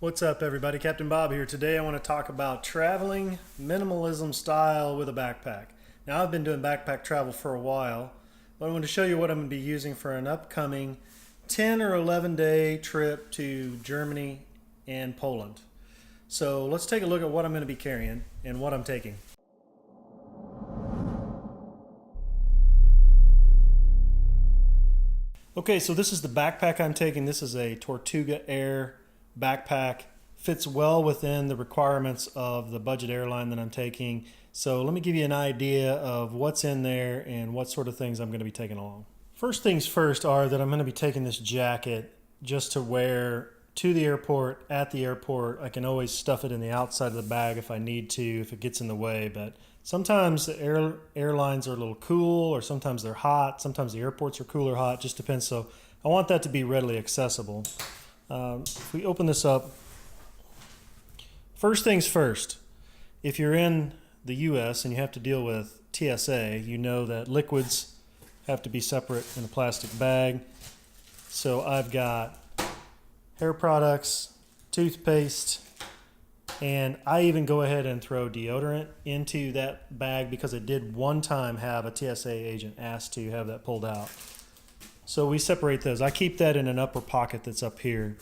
What's up, everybody? Captain Bob here. Today I want to talk about traveling minimalism style with a backpack. Now, I've been doing backpack travel for a while, but I want to show you what I'm going to be using for an upcoming 10 or 11 day trip to Germany and Poland. So let's take a look at what I'm going to be carrying and what I'm taking. Okay, so this is the backpack I'm taking. This is a Tortuga Air backpack. Fits well within the requirements of the budget airline that I'm taking. So let me give you an idea of what's in there and what sort of things I'm going to be taking along. First things first are that I'm going to be taking this jacket just to wear to the airport. At the airport, I can always stuff it in the outside of the bag if I need to, if it gets in the way. But sometimes the airlines are a little cool, or sometimes they're hot. Sometimes the airports are cool or hot, just depends. So I want that to be readily accessible. If we open this up, first things first, if you're in the US and you have to deal with TSA, you know that liquids have to be separate in a plastic bag. So I've got hair products, toothpaste, and I even go ahead and throw deodorant into that bag because I did one time have a TSA agent ask to have that pulled out. So we separate those. I keep that in an upper pocket that's up here.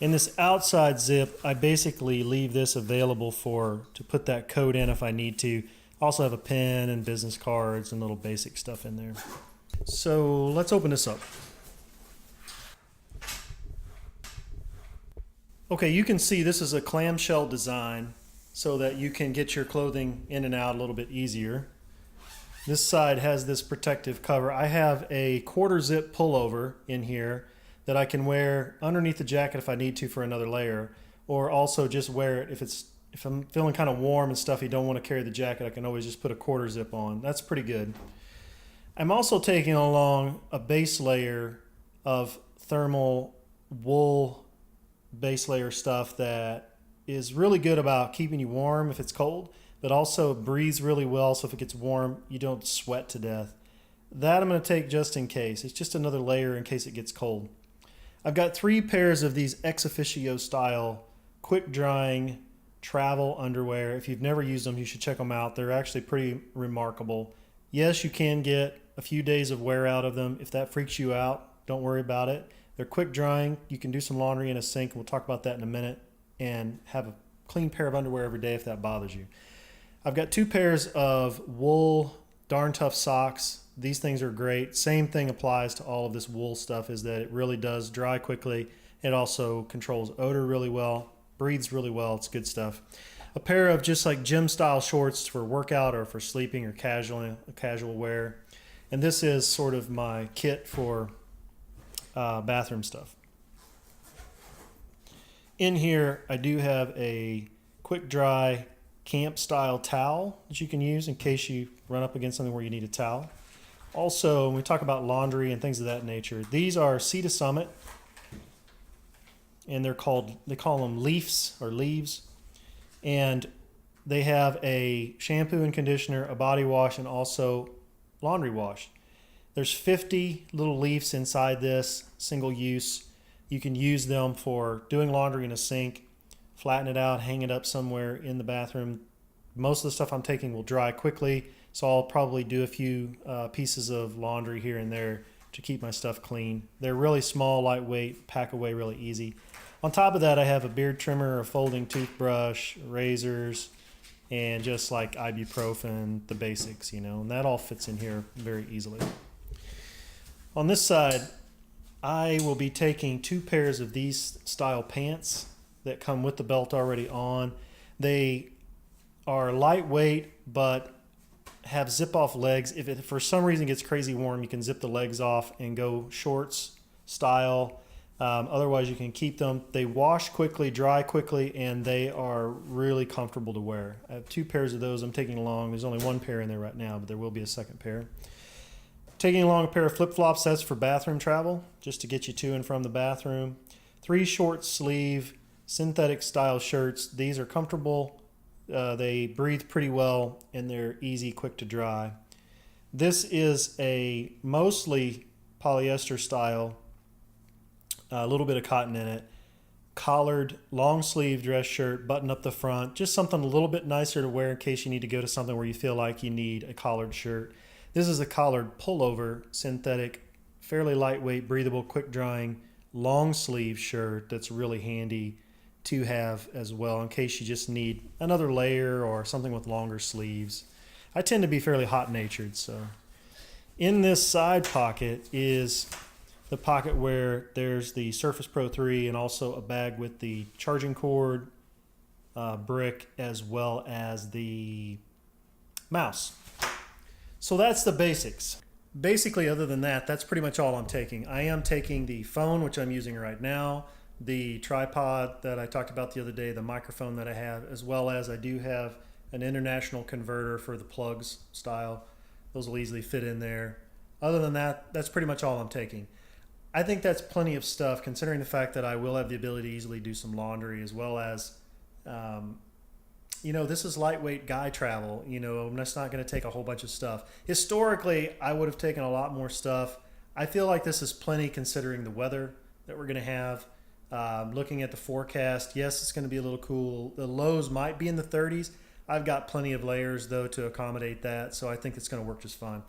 In this outside zip, I basically leave this available to put that code in if I need to. Also have a pen and business cards and little basic stuff in there. So let's open this up. Okay, you can see this is a clamshell design so that you can get your clothing in and out a little bit easier. This side has this protective cover. I have a quarter zip pullover in here that I can wear underneath the jacket if I need to for another layer, or also just wear it if I'm feeling kind of warm and stuff, you don't want to carry the jacket, I can always just put a quarter zip on. That's pretty good. I'm also taking along a base layer of thermal wool base layer stuff that is really good about keeping you warm if it's cold, but also breathes really well, so if it gets warm, you don't sweat to death. That I'm going to take just in case. It's just another layer in case it gets cold. I've got 3 pairs of these ex officio style quick drying travel underwear. If you've never used them, you should check them out. They're actually pretty remarkable. Yes, you can get a few days of wear out of them. If that freaks you out, don't worry about it. They're quick drying. You can do some laundry in a sink. We'll talk about that in a minute, and have a clean pair of underwear every day if that bothers you. I've got 2 pairs of wool Darn Tough socks. These things are great. Same thing applies to all of this wool stuff, is that it really does dry quickly. It also controls odor really well, breathes really well. It's good stuff. A pair of just like gym style shorts for workout or for sleeping or casual wear. And this is sort of my kit for bathroom stuff. In here, I do have a quick dry camp style towel that you can use in case you run up against something where you need a towel. Also, when we talk about laundry and things of that nature, these are Sea to Summit, and they call them leaves, and they have a shampoo and conditioner, a body wash, and also laundry wash. There's 50 little leaves inside this, single use. You can use them for doing laundry in a sink, flatten it out, hang it up somewhere in the bathroom. Most of the stuff I'm taking will dry quickly, so I'll probably do a few pieces of laundry here and there to keep my stuff clean. They're really small, lightweight, pack away really easy. On top of that, I have a beard trimmer, a folding toothbrush, razors, and just like ibuprofen, the basics, and that all fits in here very easily. On this side, I will be taking 2 pairs of these style pants that come with the belt already on. They are lightweight but have zip off legs. If it for some reason gets crazy warm, you can zip the legs off and go shorts style. Otherwise you can keep them. They wash quickly, dry quickly, and they are really comfortable to wear. I have 2 pairs of those I'm taking along. There's only 1 pair in there right now, but there will be a second pair. Taking along a pair of flip-flops, that's for bathroom travel, just to get you to and from the bathroom. 3 short sleeve synthetic style shirts. These are comfortable. They breathe pretty well, and they're easy, quick to dry. This is a mostly polyester style, a little bit of cotton in it. collared long sleeve dress shirt, button up the front, just something a little bit nicer to wear in case you need to go to something where you feel like you need a collared shirt. This is a collared pullover, synthetic, fairly lightweight, breathable, quick drying, long sleeve shirt that's really handy to have as well in case you just need another layer or something with longer sleeves. I tend to be fairly hot natured, so in this side pocket is the pocket where there's the Surface Pro 3 and also a bag with the charging cord, brick, as well as the mouse. So that's the basics. Basically, other than that, that's pretty much all I'm taking. I am taking the phone, which I'm using right now, the tripod that I talked about the other day, the microphone that I have, as well as I do have an international converter for the plugs style. Those will easily fit in there. Other than that, that's pretty much all I'm taking. I think that's plenty of stuff considering the fact that I will have the ability to easily do some laundry, as well as, this is lightweight guy travel. I'm just not going to take a whole bunch of stuff. Historically, I would have taken a lot more stuff. I feel like this is plenty considering the weather that we're going to have. Looking at the forecast, yes, it's going to be a little cool. The lows might be in the 30s. I've got plenty of layers, though, to accommodate that, so I think it's going to work just fine.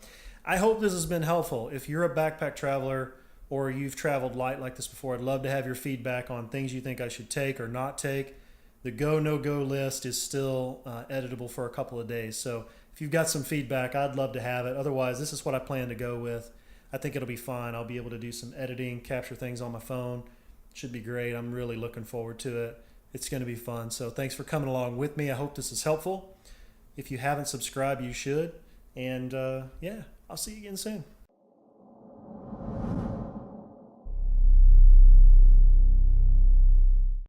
I hope this has been helpful. If you're a backpack traveler or you've traveled light like this before, I'd love to have your feedback on things you think I should take or not take. The go, no-go list is still editable for a couple of days, so if you've got some feedback, I'd love to have it. Otherwise, this is what I plan to go with. I think it'll be fine. I'll be able to do some editing, capture things on my phone. Should be great. I'm really looking forward to it. It's going to be fun. So thanks for coming along with me. I hope this is helpful. If you haven't subscribed, you should. And yeah, I'll see you again soon.